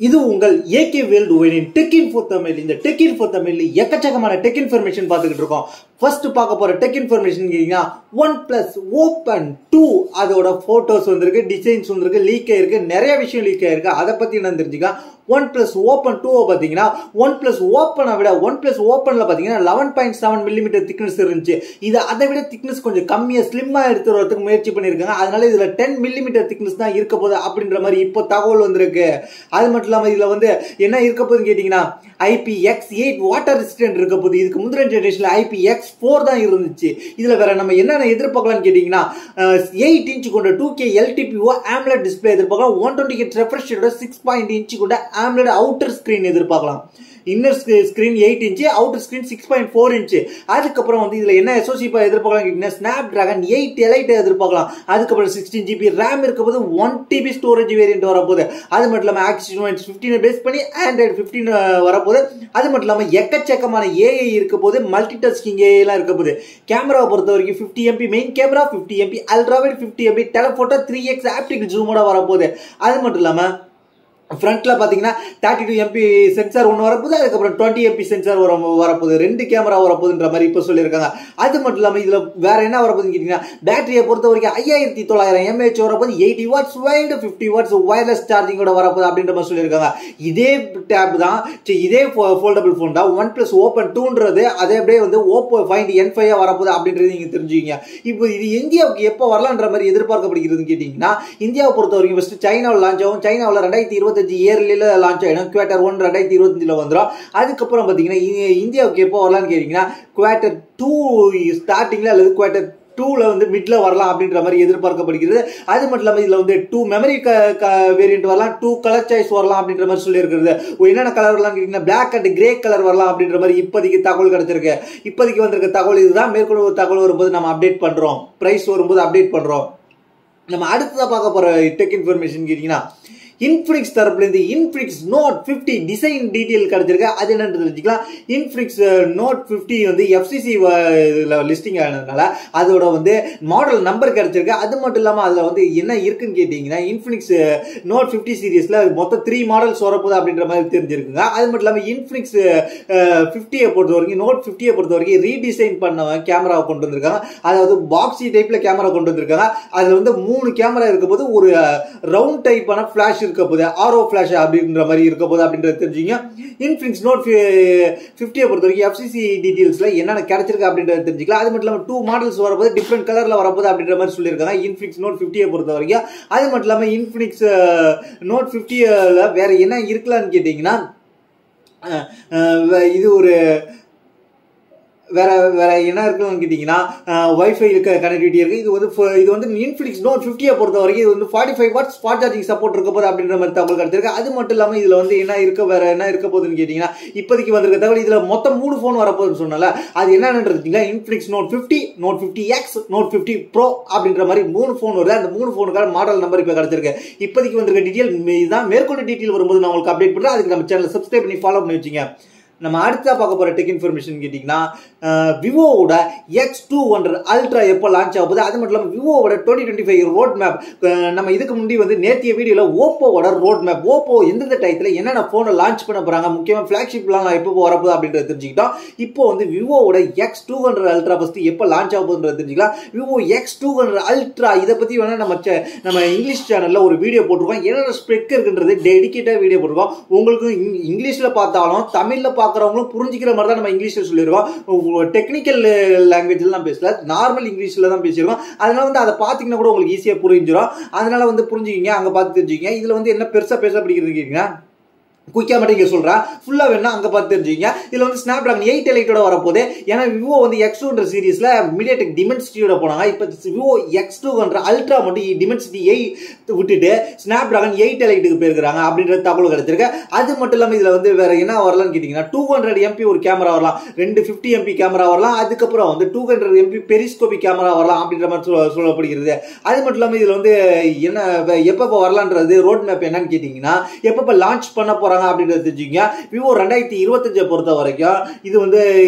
இது உங்கள் AK world ஒயினின் டெக் இன்ஃபோ தமிழ். இந்த டெக் இன்ஃபோ தமிழ் எக்கச்சக்கமான டெக் இன்ஃபர்மேஷன் பார்த்துக்கிட்டு இருக்கோம். ஃபர்ஸ்ட் பார்க்க போற டெக் இன்ஃபர்மேஷன் கேட்டீங்கன்னா OnePlus Open 2 அதோட போட்டோஸ் வந்திருக்கு, டிசைன்ஸ் வந்திருக்கு, லீக் ஆயிருக்கு, நிறைய விஷயம் லீக் ஆயிருக்கு. அதை பத்தி என்ன தெரிஞ்சுக்கலாம். OnePlus Open 2 பாத்தீங்கன்னா OnePlus Open-ஐ விட OnePlus Open-ல பாத்தீங்கன்னா 11.7 mm திக்னஸ் இருந்துச்சு. இது அதை விட திக்னஸ் கொஞ்சம் கம்மியா ஸ்லிம்மா எடுத்து வரதுக்கு முயற்சி பண்ணிருக்காங்க. அதனால இதுல 10 mm திக்னஸ் தான் இருக்க போகுது அப்படின்ற மாதிரி இப்போ தகவல் வந்திருக்கு. அது மட்டும் இல்லாம இதுல வந்து என்ன இருக்க போகுதுன்னு கேட்டீங்கன்னா IPX8 வாட்டர் ரெசிஸ்டன்ட் இருக்க போகுது. இதுக்கு முந்தின ஜெனரேஷன்ல IPX4 தான் இருந்துச்சு. இதுல வேற நம்ம என்னென்ன எதிர்பார்க்கலாம்னு கேட்டீங்கன்னா 8 இன்ச் கொண்ட 2K LTPO AMOLED டிஸ்பிளே எதிர்பார்க்கலாம். 120 Hz refresh rate 6.0 இன்ச் கொண்ட AMOLED அவுட்டர் ஸ்கிரீன் எதிர்பார்க்கலாம். Inner screen 8 inch, outer screen 6.4 inch. அதுக்கப்புறம் வந்து இதுல என்ன SoC எதிர்பார்க்கலாம் கேட்டீங்கன்னா Snapdragon 8 Elite எதிர்பார்க்கலாம். அதுக்கப்புறம் 16GB RAM இருக்க போது, 1TB ஸ்டோரேஜ் வேரியன்ட் வரப்போகுது. அது மட்டும் இல்லாம Exynos 15 பேஸ் பண்ணி Android 15 வரப்போகுது. அது மட்டும் இல்லாம எக்கச்சக்கமான AI இருக்க போது, மல்டி டாஸ்கிங் AI எல்லாம் இருக்க போது. கேமராவை பொறுத்த வரைக்கும் 50MP main camera, 50MP ultra wide, 50MP telephoto, 3x optical ஜூமோட வரப்போகுது. அது மட்டும் இல்லாம ஃப்ரண்ட்ல பாத்தீங்கன்னா 32MP சென்சார் ஒன்று வரப்போகுது. அதுக்கப்புறம் 20MP சென்சார் வரப்போகுது. 2 கேமரா வரப்போகுதுன்ற மாதிரி இப்போ சொல்லியிருக்காங்க. அது மட்டும் இல்லாமல் இதுல வேற என்ன வரப்போகுதுன்னு கேட்டீங்கன்னா பேட்டரியை பொறுத்த வரைக்கும் 5900 mAh வரப்போகுது. 80 watts வைல்டு, 50 watts வயர்லெஸ் சார்ஜிங்கோட வரப்போகுது அப்படின்ற மாதிரி சொல்லியிருக்காங்க. இதே டேப் தான், இதே ஃபோல்டபிள் ஃபோன் தான் OnePlus Open 2ன்றது. அதே அப்படியே வந்து Oppo Find N5 வரப்போகுது அப்படின்றது நீங்க தெரிஞ்சுக்கிங்க. இப்போ இது இந்தியாவுக்கு எப்போ வரலான்ற மாதிரி எதிர்பார்க்கப்படுகிறதுன்னு கேட்டீங்கன்னா இந்தியாவை பொறுத்த வரைக்கும் ஃபர்ஸ்ட் சைனாவில் லான்ச் ஆகும். சைனாவில் 2025 இயர்ல லான்ச் ஆயிடும். Quarter 1 2025 வந்துடும். அதுக்கப்புறம் பாத்தீங்கன்னா இந்தியாவுக்கு எப்போ வரலாம்னு கேட்டீங்கன்னா Quarter 2 ஸ்டார்டிங்ல அல்லது Quarter 2ல வந்து மிட்ல வரலாம் அப்படின்ற மாதிரி எதிர்பார்க்கப்படுகிறது. அது மட்டும் இல்லாம இதுல வந்து 2 மெமரி வேரியன்ட் வரலாம், 2 கலர் சாய்ஸ் வரலாம் அப்படின்ற மாதிரி சொல்லி இருக்கிறது. என்னென்ன கலர் வரலாம் கேட்டீங்கன்னா பிளாக் அண்ட் கிரே கலர் வரலாம் அப்படின்ற மாதிரி இப்போதைக்கு தகவல் கிடைச்சிருக்கு. இப்போதைக்கு வந்திருக்க தகவல் இதுதான். மேற்கொண்டு ஒரு தகவல் வரும்போது நம்ம அப்டேட் பண்றோம், பிரைஸ் வரும்போது அப்டேட் பண்றோம். நம்ம அடுத்ததா பார்க்க போற டெக் இன்ஃபர்மேஷன் கேட்டீங்கன்னா Infinix தரப்புல இருந்து Infinix Note 50 டிசைன் டீடைல் கிடைச்சிருக்கு. அது என்னன்னு தெரிஞ்சுக்கலாம். Infinix Note 50 வந்து FCC லிஸ்டிங் ஆனதுனால அதோட வந்து மாடல் நம்பர் கிடைச்சிருக்கு. அது மட்டும் இல்லாம அதுல வந்து என்ன இருக்குன்னு கேட்டீங்கன்னா Infinix Note 50 சீரிஸ்ல மொத்தம் 3 மாடல்ஸ் வரப்போகுது அப்படின்ற மாதிரி தெரிஞ்சிருக்குங்க. அது மட்டும் இல்லாம Infinix 50 பொறுத்த வரைக்கும் Note 50 பொறுத்த வரைக்கும் ரீடிசைன் பண்ண கேமராவை கொண்டு வந்திருக்காங்க. அதாவது பாக்ஸி டைப்ல கேமரா கொண்டு வந்திருக்காங்க. அதுல வந்து 3 கேமரா இருக்க போது, ஒரு ரவுண்ட் டைப்பான பிளாஷ் இருக்க போது, ஆரோ பிளாஷ் அப்படின்ற மாதிரி இருக்க போது அப்படின்றது தெரிஞ்சுங்க. Infinix Note 50 பொறுத்த வரைக்கும் FCC டீடைல்ஸ்ல என்னென்ன கிடைச்சிருக்கு அப்படின்றது தெரிஞ்சுக்கலாம். அது மட்டும் இல்லாம 2 மாடல்ஸ் வரப்போது, டிஃப்ரெண்ட் கலர்ல வரப்போது அப்படின்ற மாதிரி சொல்லியிருக்காங்க Infinix Note 50 பொறுத்த வரைக்கும். அது மட்டும் இல்லாம Infinix Note 50ல வேற என்ன இருக்கலாம்னு கேட்டீங்கன்னா இது ஒரு வேற என்ன இருக்குன்னு கேட்டீங்கன்னா வைஃபை கனெக்டிவிட்டி இருக்கு. இது வந்து Infinix Note 50 பொறுத்த வரைக்கும் இது வந்து 45 வாட்ஸ் ஃபாஸ்ட் சார்ஜிங் சப்போர்ட் இருக்க போது அப்படின்ற மாதிரி தகவல் கிடைச்சிருக்கு. அது மட்டும் இல்லாம இதுல வந்து வேற என்ன இருக்க போகுதுன்னு கேட்டீங்கன்னா இப்போதைக்கு வந்திருக்க தகவல் இதுல மொத்தம் 3 போன் வரப்போகுதுன்னு சொன்னால அது என்னன்னு Infinix Note 50, Note 50X, Note 50 Pro அப்படின்ற மாதிரி 3 போன் வருது. அந்த 3 போனுக்கான மாடல் நம்பர் இப்ப கிடைச்சிருக்கு. இப்போதைக்கு வந்திருக்க டீடைல் இதுதான். மேற்கொண்டு டீடைல் வரும்போது நான் உங்களுக்கு அப்டேட் பண்றேன். அதுக்கு நம்ம சேனலை சப்ஸ்கிரைப் பண்ணி ஃபாலோ பண்ணி வச்சுங்க. நம்ம அடுத்தா பார்க்க போற டெக் இன்ஃபர்மேஷன் கேட்டீங்கன்னா விவோவோட X200 அல்ட்ரா எப்போ லான்ச் ஆகுது. அது மட்டும் இல்லாமல் விவோவோட 2025 ரோட் மேப். நம்ம இதுக்கு முன்னாடி வந்து நேத்திய வீடியோல ஓப்போவோட ரோட் மேப், ஓப்போ எந்தெந்த டயத்தில் என்னென்ன போனை லான்ச் பண்ண போறாங்க, முக்கியமாக ஃபிளாக்ஷிப்லாம் எப்போ வரப்போகுது அப்படின்றத தெரிஞ்சுக்கிட்டோம். இப்போ வந்து விவோவோட X200 அல்ட்ரா ஃபர்ஸ்ட் எப்போ லான்ச் ஆகுதுன்றது தெரிஞ்சுக்கலாம். விவோ X200 அல்ட்ரா இதை பத்தி வேணா நம்ம இங்கிலீஷ் சேனல்ல ஒரு வீடியோ போட்டிருக்கோம். என்னென்ன ஸ்பெக் இருக்குன்றது டெடிகேட்டா வீடியோ போட்டிருக்கோம். உங்களுக்கு இங்கிலீஷ்ல பார்த்தாலும் தமிழ்ல பார்க்குறவங்களும் புரிஞ்சுக்கிற மாதிரி தான் நம்ம இங்கிலீஷ்ல சொல்லியிருக்கோம். டெக்னிக்கல் லாங்குவேஜ்ல தான் பேசல, நார்மல் இங்கிலீஷ்ல தான் பேசியிருக்கோம். அதனால வந்து அதை பார்த்தீங்கன்னா கூட உங்களுக்கு ஈஸியா புரிஞ்சிடும். அதனால வந்து புரிஞ்சுக்கிங்க, அங்க பார்த்து தெரிஞ்சுக்கிங்க. இதுல வந்து என்ன பெருசா பேசப்படுகிறது கேட்டீங்கன்னா குயிக்கா மட்டும் இங்க சொல்றேன், ஃபுல்லா வேணா அங்க பார்த்து தெரிஞ்சுங்க. இதுல வந்து Snapdragon 8 Elite வரப்போகுது. ஏன்னா விவோ வந்து X200 சீரிஸ்ல MediaTek Dimensity போனாங்க. இப்ப விவோ X200 அல்ட்ரா மட்டும் Dimensity 8 விட்டுட்டு Snapdragon 8 Elite போயிருக்காங்க அப்படின்ற தகவல் கிடைச்சிருக்கு. அது மட்டும் இல்லாம இதுல வந்து வேற என்ன வரலாம்னு கேட்டீங்கன்னா 200MP ஒரு கேமரா வரலாம், 2 50MP கேமரா வரலாம், அதுக்கப்புறம் வந்து 200MP பெரிஸ்கோபிக் கேமரா வரலாம் அப்படின்ற மாதிரி சொல்லப்படுகிறது. அது மட்டும் இல்லாம இதுல வந்து என்ன எப்பப்ப வரலான்றது ரோட் மேப் என்னன்னு கேட்டீங்கன்னா எப்பப்ப லான்ச் பண்ண போறாங்க போறாங்க அப்படின்றத தெரிஞ்சுக்கங்க. விவோ 2025 பொறுத்த வரைக்கும் இது வந்து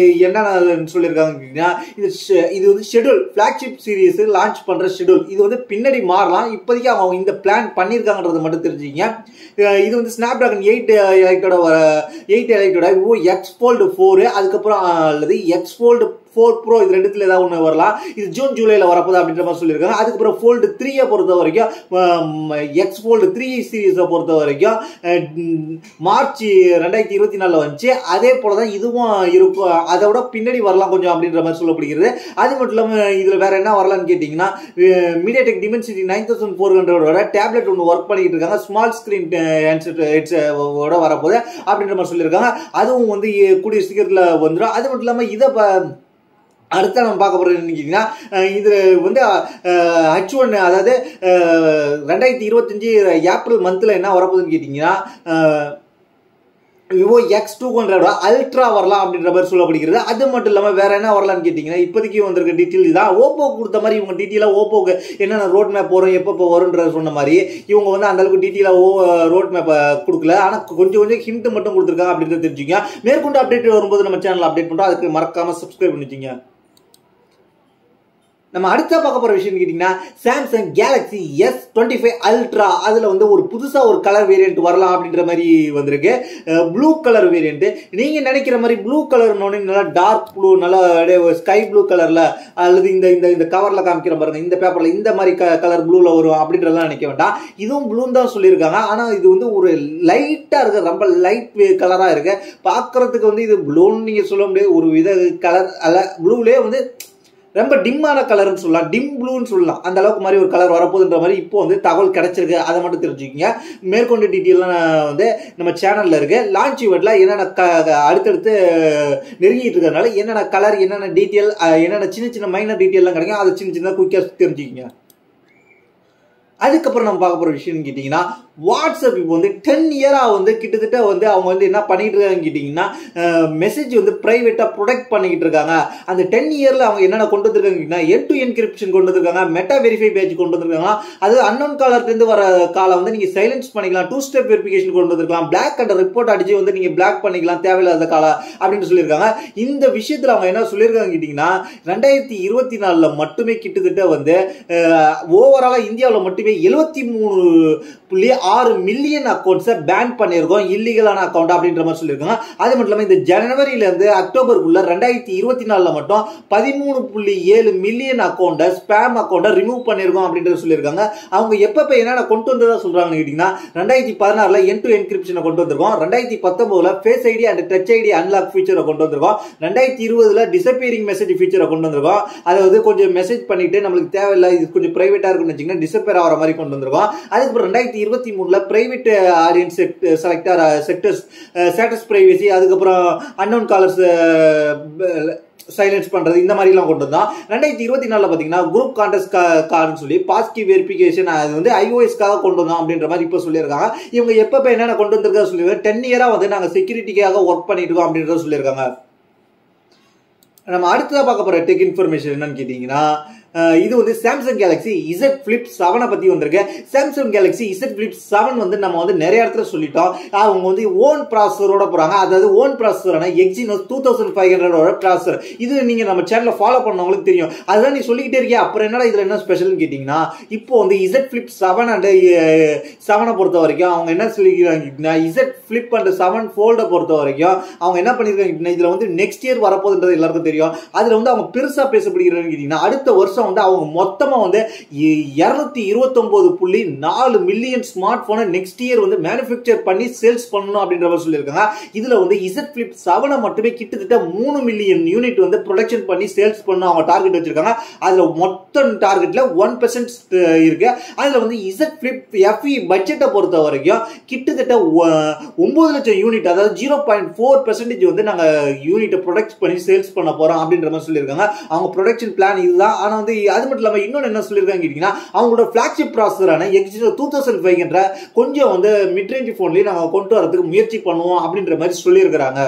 என்ன சொல்லியிருக்காங்க, இது வந்து ஷெட்யூல் ஃபிளாக்ஷிப் சீரிஸ் லான்ச் பண்ற ஷெட்யூல். இது வந்து பின்னாடி மாறலாம். இப்போதைக்கு அவங்க இந்த பிளான் பண்ணியிருக்காங்கன்றத மட்டும் தெரிஞ்சுக்கங்க. இது வந்து ஸ்னாப்டிராகன் 8 எலைட்டோட விவோ எக்ஸ் ஃபோல்டு 4 அதுக்கப்புறம் அல்லது எக்ஸ் ஃபோல்டு 4 Pro இது ரெண்டுத்துல ஏதாவது ஒன்று வரலாம். இது ஜூன் ஜூலைல வரப்போகுது அப்படின்ற மாதிரி சொல்லியிருக்காங்க. அதுக்கப்புறம் ஃபோல்டு 3 பொறுத்த வரைக்கும் எக்ஸ் ஃபோல்டு 3 சீரீஸை பொறுத்த வரைக்கும் மார்ச் 2024 வந்துச்சு. அதே போல தான் இதுவும் இருக்கும். அதை விட பின்னாடி வரலாம் கொஞ்சம் அப்படின்ற மாதிரி சொல்லப்படுகிறது. அது மட்டும் இல்லாமல் இதில் வேற என்ன வரலாம்னு கேட்டிங்கன்னா, மீடியாடெக் டிமென்சிட்டி 9400 டேப்லெட் ஒன்று ஒர்க் பண்ணிக்கிட்டு இருக்காங்க. ஸ்மால் ஸ்கிரீன் ஹெட்செட்டோட வரப்போகுது அப்படின்ற மாதிரி சொல்லியிருக்காங்க. அதுவும் வந்து கூடிய சீக்கிரத்தில் வந்துடும். அது மட்டும் இல்லாமல் இதை அடுத்த நம்ம பார்க்க போறது என்னன்னா, இதுல வந்து H1 அதாவது 2025 ஏப்ரல் மந்த்ல என்ன வரப்போகுதுன்னு கேட்டீங்கன்னா, விவோ X200 அல்ட்ரா வரலாம் அப்படின்ற மாதிரி சொல்லப்படுகிறது. அது மட்டும் இல்லாமல் வேற என்ன வரலாம்னு கேட்டீங்கன்னா, இப்போதைக்கு வந்திருக்க டீட்டெயில் தான். ஓப்போ கொடுத்த மாதிரி இவங்க டீட்டெயிலாக ஓப்போக்கு என்னென்ன ரோட் மேப் வரும், எப்போ வரும்ன்ற சொன்ன மாதிரி இவங்க வந்து அந்த அளவுக்கு டீட்டெயிலாக ரோட் மேப் கொடுக்கல. ஆனால் கொஞ்சம் ஹிண்ட் மட்டும் கொடுத்துருக்காங்க அப்படின்றத தெரிஞ்சுங்க. மேற்கொண்டு அப்டேட் வரும்போது நம்ம சேனல் அப்டேட் பண்ணுறோம். அதுக்கு மறக்காம சப்ஸ்கிரைப் பண்ணிச்சிங்க. நம்ம அடுத்த பார்க்க போற விஷயம் கேட்டீங்கன்னா, சாம்சங் கேலக்ஸி S25 அல்ட்ரா அதுல வந்து ஒரு புதுசா ஒரு கலர் வேரியன்ட் வரலாம் அப்படின்ற மாதிரி வந்திருக்கு. Blue colour variant. நீங்க நினைக்கிற மாதிரி ப்ளூ கலர் நல்லா டார்க் ப்ளூ, நல்லா ஸ்கை ப்ளூ கலர்ல அல்லது இந்த இந்த கவர்ல காமிக்கிற பாருங்க, இந்த பேப்பர்ல இந்த மாதிரி கலர் ப்ளூல வரும் அப்படின்றதெல்லாம் நினைக்க வேண்டாம். இதுவும் ப்ளூன்னு தான் சொல்லியிருக்காங்க. ஆனா இது வந்து ஒரு லைட்டா இருக்கு, ரொம்ப லைட் கலரா இருக்கு. பாக்குறதுக்கு வந்து இது ப்ளூன்னு நீங்க சொல்ல முடியாது. ஒரு வித கலர் அல்ல, ப்ளூலே வந்து ரொம்ப டிம்மான கலர்னு சொல்லலாம், டிம் ப்ளூன்னு சொல்லலாம். அந்த அளவுக்கு மாதிரி ஒரு கலர் வரப்போகுதுன்ற மாதிரி இப்போ வந்து தகவல் கிடைச்சிருக்கு. அதை மட்டும் தெரிஞ்சுக்கோங்க. மேற்கொண்டு டீட்டெயிலாம் வந்து நம்ம சேனல்ல இருக்கு. லான்ச் ஈவெண்ட்ல என்னென்ன அடுத்தடுத்து நெருங்கிட்டு இருக்கிறதுனால என்னென்ன கலர், என்னென்ன டீட்டெயில், என்னென்ன சின்ன மைனர் டீட்டெயிலாம் கிடைக்கும், அதை சின்ன குயிக்காக தெரிஞ்சுக்கோங்க. அதுக்கப்புறம் நம்ம பார்க்க போற விஷயம் கேட்டீங்கன்னா, வாட்ஸ்அப் இப்போ வந்து 10 இயரா வந்து கிட்டத்தட்ட வந்து அவங்க வந்து என்ன பண்ணிட்டு இருக்காங்கன்னு கேட்டீங்கன்னா, மெசேஜ் வந்து பிரைவேட்டா ப்ரொடெக்ட் பண்ணிக்கிட்டு இருக்காங்க. அந்த 10 இயர்ல அவங்க என்னென்ன கொண்டு வந்திருக்காங்கன்னா, என் டு என்கிரிப்ஷன் கொண்டு வந்திருக்காங்க, மெட்டா வெரிஃபை பேஜ் கொண்டு வந்திருக்காங்க. அது அன்னோன் காலர்ல இருந்து வர காலை வந்து நீங்க சைலன்ஸ் பண்ணிக்கலாம், 2 ஸ்டெப் வெரிஃபிகேஷன் கொண்டு வந்திருக்கலாம், பிளாக் அண்ட் ரிப்போர்ட் அடிச்சு வந்து நீங்க பிளாக் பண்ணிக்கலாம் தேவையில்லாத காலை அப்படின்னு சொல்லியிருக்காங்க. இந்த விஷயத்துல அவங்க என்ன சொல்லியிருக்காங்க கேட்டீங்கன்னா, 2024 மட்டுமே கிட்டத்தட்ட வந்து ஓவராலா இந்தியாவில் மட்டுமே 73.6 மில்லியன் அக்கௌண்ட்ஸை பேன் பண்ணியிருக்கோம், இல்லீகலான அக்கௌண்ட் அப்படின்ற மாதிரி சொல்லியிருக்காங்க. அது மட்டும் இல்லாமல் இந்த ஜனவரியில இருந்து அக்டோபருக்குள்ள 2024 மட்டும் 13.7 மில்லியன் அக்கௌண்ட்டை, ஸ்பேம் அக்கௌண்ட்டை ரிமூவ் பண்ணியிருக்கோம் அப்படின்றத சொல்லியிருக்காங்க. அவங்க எப்ப என்னென்ன கொண்டு வந்ததா சொல்றாங்கன்னு கேட்டீங்கன்னா, 2016 என் டு என்கிரிப்ஷனை கொண்டு வந்திருக்கோம், 2019 face ID and touch ID unlock ஃபீச்சரை கொண்டு வந்திருக்கோம், 2020 டிசப்பியரிங் மெசேஜ் ஃபீச்சரை கொண்டு வந்திருக்கோம். அதாவது கொஞ்சம் மெசேஜ் பண்ணிட்டு நம்மளுக்கு தேவையில்லை, இது கொஞ்சம் பிரைவேட்டா இருக்குன்னு வச்சுக்கோங்க, டிசப்பியர் ஆகிற மாதிரி கொண்டு வந்திருக்கோம். அதுக்கப்புறம் 2023 private audience selector sectors status privacy, அதுக்கப்புறம் அன்னோன் காலர்ஸ் சைலன்ஸ் பண்றது, இந்த மாதிரி எல்லாம் கொண்டு வந்தோம். 2024 பாத்தீங்கன்னா குரூப் கான்டெஸ்ட் கார்டுன்னு சொல்லி பாஸ்கி வெரிஃபிகேஷன் அது வந்து iOS-க்காக கொண்டு வந்தோம் அப்படின்ற மாதிரி இப்ப சொல்லியிருக்காங்க. இவங்க எப்ப என்னென்ன கொண்டு வந்திருக்கா சொல்லியிருக்காங்க. 10 இயரா வந்து நாங்க செக்யூரிட்டிக்காக ஒர்க் பண்ணிட்டு இருக்கோம் அப்படின்றத சொல்லியிருக்காங்க. நம்ம அடுத்ததா பார்க்க போற டெக் இன்ஃபர்மேஷன் என்னன்னு கேட்டீங்கன்னா, இது வந்து சாம்சங் கேலக்ஸி Z Flip 7 பத்தி வந்திருக்கு. சாம்சங் கேலக்ஸி Z Flip 7 வந்து நம்ம வந்து நிறைய இடத்துல சொல்லிட்டோம். அவங்க வந்து ஓன் ப்ராசஸரோட போறாங்க. அதாவது ஓன் ப்ராசஸரான Exynos 2500 ப்ராசஸர். இது நீங்க நம்ம சேனல்ல ஃபாலோ பண்ணவங்களுக்கு தெரியும். அதுதான் நீ சொல்லிக்கிட்டே இருக்கியா, அப்புறம் என்னடா இதுல என்ன ஸ்பெஷல்னு கேட்டீங்கன்னா, இப்போ வந்து Z Flip 7 அண்ட் 7 பொறுத்த வரைக்கும் அவங்க என்ன சொல்லிக்கிறாங்கன்னா, Z Flip அண்ட் 7 Fold பொறுத்த வரைக்கும் அவங்க என்ன பண்ணிருக்காங்க, இதுல வந்து நெக்ஸ்ட் இயர் வரப்போகுதுன்றது எல்லாருக்கும் தெரியும். அதுல வந்து அவங்க பெருசா பேசப்படுகிறாங்க கேட்டீங்கன்னா, அடுத்த வருஷம் வந்து அவங்க மொத்தமா வந்து 229.4 மில்லியன் ஸ்மார்ட் போனை நெக்ஸ்ட் இயர் வந்து மேனுஃபேக்சர் பண்ணி சேல்ஸ் பண்ணணும் அப்படின்ற மாதிரி சொல்லியிருக்காங்க. இதுல வந்து Z Flip 7 மட்டுமே கிட்டத்தட்ட 3 மில்லியன் யூனிட் வந்து ப்ரொடக்ஷன் பண்ணி சேல்ஸ் பண்ணணும் அவங்க டார்கெட் வச்சிருக்காங்க. அதுல மொத்த டார்கெட்ல 1% இருக்கு. அதுல வந்து Z Flip FE பட்ஜெட்டை பொறுத்த வரைக்கும் கிட்டத்தட்ட 9 லட்சம் யூனிட், அதாவது 0.4% வந்து நாங்க யூனிட்டை ப்ரொடக்ட் பண்ணி சேல்ஸ் பண்ண போறோம் அப்படின்ற மாதிரி சொல்லியிருக்காங்க. அவங்க ப்ரொடக்ஷன் பிளான் இதுதான். ஆனா வந்து அது மட்டும் இல்லாம இன்னொன்னு என்ன சொல்லியிருக்காங்க கேட்டீங்கன்னா, அவங்களோட ஃபிளாக்ஷிப் ப்ராசஸரான Exynos 2500 கொஞ்சம் வந்து மிட் ரேஞ்ச் போன்லயே நாங்க கொண்டு வரதுக்கு முயற்சி பண்ணுவோம் அப்படின்ற மாதிரி சொல்லியிருக்காங்க.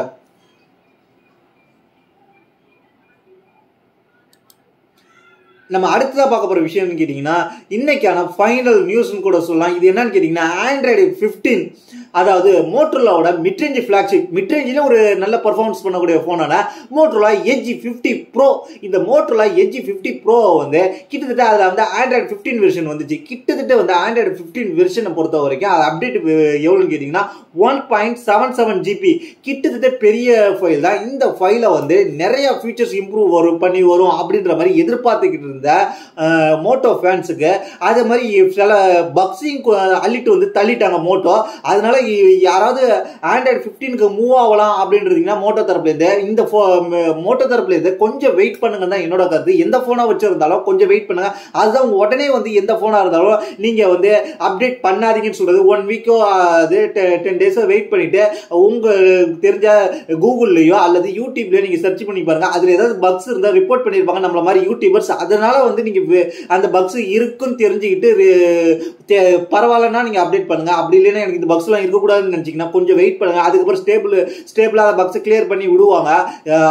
நம்ம அடுத்ததா பார்க்க போற விஷயம்னு கேட்டீங்கன்னா இன்னைக்கான ஃபைனல் நியூஸ்னு கூட சொல்லலாம். இது என்னன்னு கேட்டீங்கன்னா ஆண்ட்ராய்டு 15, அதாவது மோட்டோரோலாவோட மிட்ரேஞ்ச் ஃபிளாக்ஷிப், மிட்ரேஞ்சில் ஒரு நல்ல பர்ஃபார்மன்ஸ் பண்ணக்கூடிய போனான மோட்டோரோலா எட்ஜ் 50 ப்ரோ. இந்த மோட்டோரோலா எட்ஜ் 50 ப்ரோ வந்து கிட்டத்தட்ட அதில் வந்து ஆண்ட்ராய்டு 15 வெர்ஷன் வந்துச்சு. கிட்டத்தட்ட வந்து ஆண்ட்ராய்டு 15 வெர்ஷனை பொறுத்த வரைக்கும் அது அப்டேட் எவ்வளோன்னு கேட்டிங்கன்னா 1.77 GB. கிட்டத்தட்ட பெரிய ஃபைல் தான். இந்த ஃபைலை வந்து நிறைய ஃபீச்சர்ஸ் இம்ப்ரூவ் பண்ணி வரும் அப்படின்ற மாதிரி எதிர்பார்த்துக்கிட்டு இருந்த மோட்டோ ஃபேன்ஸுக்கு அதே மாதிரி சில பக்ஸிங் அள்ளிட்டு வந்து தள்ளிட்டாங்க மோட்டோ. அதனால யாராவது ஆண்ட்ராய்டு 15க்கு மூவ் ஆகலாம் அப்படின்றீங்கன்னா மோட்டோ தரப்புலேருந்து இந்த மோட்டோ தரப்புலேருந்து கொஞ்சம் வெயிட் பண்ணுங்க தான் என்னோட கருத்து. எந்த போனா வச்சிருந்தாலும் கொஞ்சம் வெயிட் பண்ணுங்க. அதுதான் உடனே வந்து எந்த போனா இருந்தாலும் நீங்க வந்து அப்டேட் பண்ணாதீங்கன்னு சொல்றது. 1 வீக்கோ 10 டேஸோ வெயிட் பண்ணிட்டு உங்க தெரிஞ்ச கூகுள்லயோ அல்லது யூடியூப்லயோ நீங்க சர்ச் பண்ணி பாருங்க. அதுல ஏதாவது பக்ஸ் இருந்தா ரிப்போர்ட் பண்ணிருப்பாங்க நம்மள மாதிரி யூடியூபர்ஸ். அதனால வந்து நீங்க அந்த பக்ஸ் இருக்குன்னு தெரிஞ்சுக்கிட்டு பரவாயில்லன்னா நீங்க அப்டேட் பண்ணுங்க. அப்படி இல்லைன்னா எனக்கு இந்த பக்ஸ் எல்லாம் இருக்கக்கூடாதுன்னு நினைச்சீங்கன்னா கொஞ்சம் வெயிட் பண்ணுங்க. அதுக்கப்புறம் ஸ்டேபிளா பக்ஸ் கிளியர் பண்ணி விடுவாங்க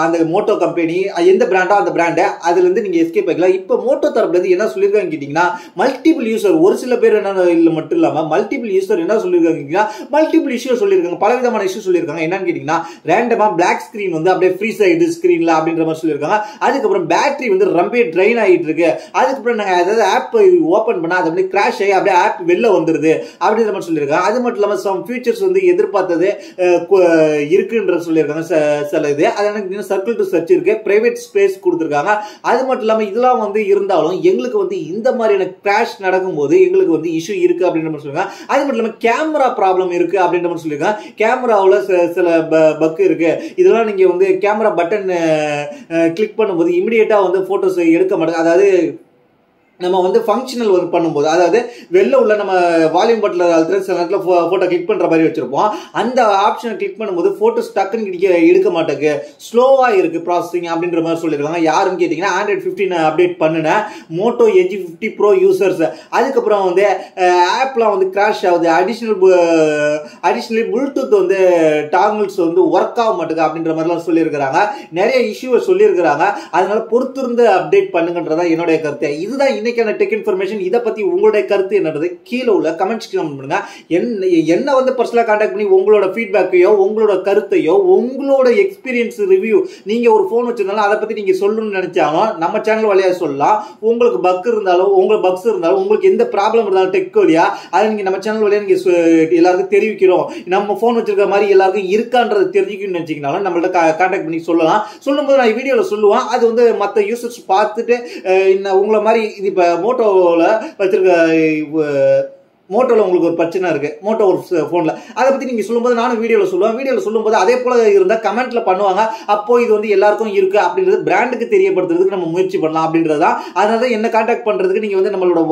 அந்த மோட்டோ கம்பெனி. எந்த பிராண்டோ அந்த பிராண்ட் அதுல இருந்து நீங்க எஸ்கேப் ஆகிக்கலாம். இப்போ மோட்டோ தரப்புல இருந்து என்ன சொல்லியிருக்காங்க கேட்டீங்கன்னா மல்டிபிள் யூசர், ஒரு சில பேர் என்ன இல்ல மட்டும் இல்லாம மல்டிபிள் யூசர் என்ன சொல்லியிருக்காங்க, மல்டிபிள் இஷ்யூ சொல்லியிருக்காங்க. பலவிதமான இஷ்யூ சொல்லியிருக்காங்க. என்னன்னு கேட்டீங்கன்னா ரேண்டமா பிளாக் ஸ்கிரீன் வந்து அப்படியே ஃப்ரீஸ் ஆயிடுது ஸ்கிரீன்ல அப்படின்ற மாதிரி சொல்லியிருக்காங்க. அதுக்கப்புறம் பேட்டரி வந்து ரொம்ப ட்ரைன் ஆகிட்டு இருக்கு. அதுக்கப்புறம் நாங்க ஏதாவது ஆப் ஓபன் பண்ணா அது அப்படியே கிராஷ் ஆகி அப்படியே ஆப் வெளில வந்துருது அப்படின்ற மாதிரி சொல்லியிருக்காங்க. அது மட்டும் இல்லாம சம் ஃபீச்சர்ஸ் வந்து எதிர்பார்த்தது இருக்குன்ற சொல்லியிருக்காங்க. சில இது அது சர்க்கிள் டு சர்ச் இருக்கு, பிரைவேட் ஸ்பேஸ் கொடுத்துருக்காங்க. அது மட்டும் இல்லாம இதெல்லாம் வந்து இருந்தாலும் எங்களுக்கு வந்து இந்த மாதிரியான கிராஷ் நடக்கும்போது எங்களுக்கு வந்து இஷ்யூ இருக்கு அப்படின்ற மாதிரி சொல்லியிருக்காங்க. அது மட்டும் இல்லாம கேமரா ப்ராப்ளம் இருக்கு அப்படின்ற மாதிரி சொல்லியிருக்காங்க. கேமராவில் சில பக் இருக்கு. இதெல்லாம் நீங்க வந்து கேமரா பட்டன் கிளிக் பண்ணும்போது இமிடியேட்டா வந்து போட்டோஸ் எடுக்க மாட்டாங்க. அதாவது நம்ம வந்து ஃபங்க்ஷனல் ஒர்க் பண்ணும்போது, அதாவது வெளில உள்ள நம்ம வால்யூம் பட்டில் அழுத்த சில நேரத்தில் ஃபோட்டோ கிளிக் பண்ணுற மாதிரி வச்சிருப்போம். அந்த ஆப்ஷனை கிளிக் பண்ணும்போது ஃபோட்டோஸ் டக்குன்னு எடுக்க மாட்டேங்குது, ஸ்லோவாக இருக்கு ப்ராசஸிங் அப்படின்ற மாதிரி சொல்லியிருக்காங்க. யாருன்னு கேட்டிங்கன்னா ஆண்ட்ராய்டு 15 அப்டேட் பண்ணின மோட்டோ எட்ஜ் 50 ப்ரோ யூசர்ஸ். அதுக்கப்புறம் வந்து ஆப்லாம் வந்து கிராஷ் ஆகுது. அடிஷ்னலி ப்ளூடூத் வந்து டாங்கிள்ஸ் வந்து ஒர்க் ஆக மாட்டேங்குது அப்படின்ற மாதிரிலாம் சொல்லியிருக்கிறாங்க. நிறைய இஷ்யூவை சொல்லியிருக்கிறாங்க. அதனால பொறுத்திருந்து அப்டேட் பண்ணுங்கன்றதான் என்னுடைய கருத்து. இதுதான் இன்னைக்கான டெக் இன்ஃபர்மேஷன். இதை பத்தி உங்களுடைய கருத்து என்னது கீழே உள்ள கமெண்ட்ஸ் கமெண்ட் பண்ணுங்க. என்ன வந்து பர்சனலா கான்டாக்ட் பண்ணி உங்களோட ஃபீட்பேக்கையோ உங்களோட கருத்தையோ உங்களோட எக்ஸ்பீரியன்ஸ் ரிவ்யூ, நீங்க ஒரு போன் வச்சிருந்தாலும் அதை பத்தி நீங்க சொல்லணும்னு நினைச்சாலும் நம்ம சேனல் வழியா சொல்லலாம். உங்களுக்கு பக் இருந்தாலும் உங்களுக்கு எந்த ப்ராப்ளம் இருந்தாலும் டெக் வழியா அதை நீங்க நம்ம சேனல் வழியா நீங்க எல்லாருக்கும் தெரிவிக்கிறோம். நம்ம போன் வச்சிருக்க மாதிரி எல்லாருக்கும் இருக்கான்றது தெரிஞ்சுக்கணும்னு நினைச்சீங்கனாலும் நம்மள்ட்ட கான்டாக்ட் பண்ணி சொல்லலாம். சொல்லும்போது நான் வீடியோல சொல்லுவேன். அது வந்து மற்ற யூசர்ஸ் பார்த்துட்டு உங்களை மாதிரி இப்ப மோட்டோல வச்சிருக்க மோட்டோல உங்களுக்கு ஒரு பிரச்சனை இருக்கு, மோட்டோ ஒரு போன்ல, அதை பத்தி நீங்க சொல்லும்போது நானும் வீடியோல சொல்லுவேன். வீடியோல சொல்லும்போது அதே போல இருந்தா கமெண்ட்ல பண்ணுவாங்க. அப்போ இது வந்து எல்லாருக்கும் இருக்கு அப்படின்றது பிராண்டுக்கு தெரியப்படுத்துறதுக்கு நம்ம முயற்சி பண்ணலாம் அப்படின்றதான். அதனால என்ன கான்டாக்ட் பண்றதுக்கு நீங்க வந்து நம்மளோட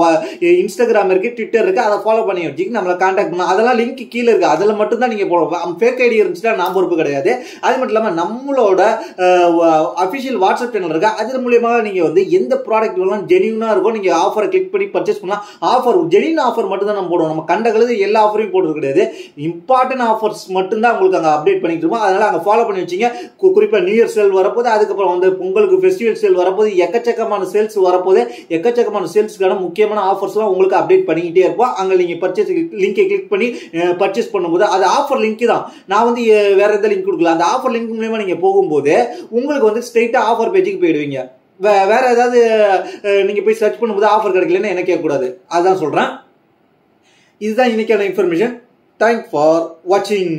இன்ஸ்டாகிராம் இருக்கு, ட்விட்டர் இருக்கு, அதை ஃபாலோ பண்ணி வச்சுக்கு நம்மளை கான்டாக்ட் பண்ணலாம். அதெல்லாம் லிங்க் கீழே இருக்கு. அதுல மட்டும் தான் நீங்க போடணும். ஃபேக் ஐடி இருந்துச்சுன்னா நான் பொறுப்பு கிடையாது. அது மட்டும் இல்லாம நம்மளோட அபிஷியல் வாட்ஸ்அப் சேனல் இருக்கு. அது மூலியமா நீங்க வந்து எந்த ப்ராடக்ட் வேணாலும் ஜெனியூனா இருக்கும், நீங்க ஆஃபரை கிளிக் பண்ணி பர்ச்சேஸ் பண்ணலாம். ஆஃபர் ஜெனியூன் ஆஃபர் மட்டும் தான் போடுவோம். நம்ம கண்டகிறது எல்லா ஆஃபரையும் போடுறது கிடையாது. இம்பார்ட்டன்ட் ஆஃபர்ஸ் மட்டும் தான் உங்களுக்கு அங்க அப்டேட் பண்ணிட்டு இருக்கோம். அதனால அங்க ஃபாலோ பண்ணி வச்சீங்க. குறிப்பா நியூ இயர் சேல் வரப்போது, அதுக்கப்புறம் வந்து பொங்கலுக்கு ஃபெஸ்டிவல் சேல் வரப்போது, எக்கச்சக்கமான சேல்ஸ் வரப்போது, எக்கச்சக்கமான சேல்ஸ்க்கான முக்கியமான ஆஃபர்ஸ்லாம் உங்களுக்கு அப்டேட் பண்ணிக்கிட்டே இருப்போம். அங்க நீங்க பர்ச்சேஸ் லிங்கை கிளிக் பண்ணி பர்ச்சேஸ் பண்ணும்போது அது ஆஃபர் லிங்க் தான். நான் வந்து வேற எந்த லிங்க் கொடுக்கல. அந்த ஆஃபர் லிங்க் மூலமா நீங்க போகும்போது உங்களுக்கு வந்து ஸ்ட்ரெயிட்டா ஆஃபர் பேஜுக்கு போயிடுவீங்க. வேற ஏதாவது நீங்க போய் சர்ச் பண்ணும்போது ஆஃபர் கிடைக்கலன்னு என்ன கேட்கக்கூடாது. அதான் சொல்றேன். இதுதான் இன்னைக்கான இன்ஃபர்மேஷன். தேங்க்ஸ் ஃபார் வாட்சிங்.